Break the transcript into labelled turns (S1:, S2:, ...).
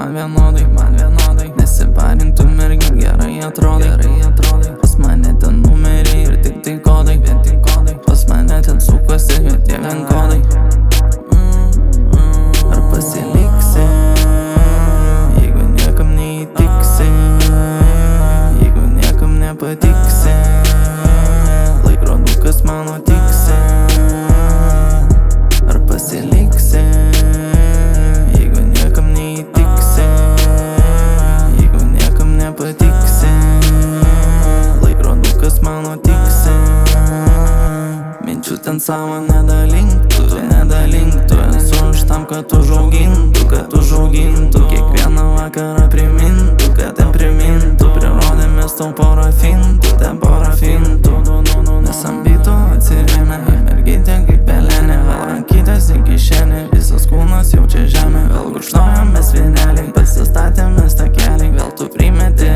S1: man vienodai Nesiparink tu mergi, gerai atrodai Pas mane ten numeriai ir tik tai kodai Pas mane ten sukasi, bet tie vien kodai Ar pasiliksi, jeigu niekam neįtiksi Jeigu niekam nepatiksi Laikrodukas mano tiksi Ar pasiliksi, jeigu niekam neįtiksi Jeigu niekam nepatiksi Laikrodukas mano tiksi Minčių ten savo nedalink tu Esu už tam, kad užaugintų Kiekvieną vakarą primintų, kad ten primintų Prirodėmės tau porą fintų Nes ambytų atsirėmė į mergytę kaip pelenė Vėl rankytės į kišenę, visas kūnas jaučia žemę Vėl gurkšnojamės vieneliai, pasistatėmės takelį Vėl tu primeti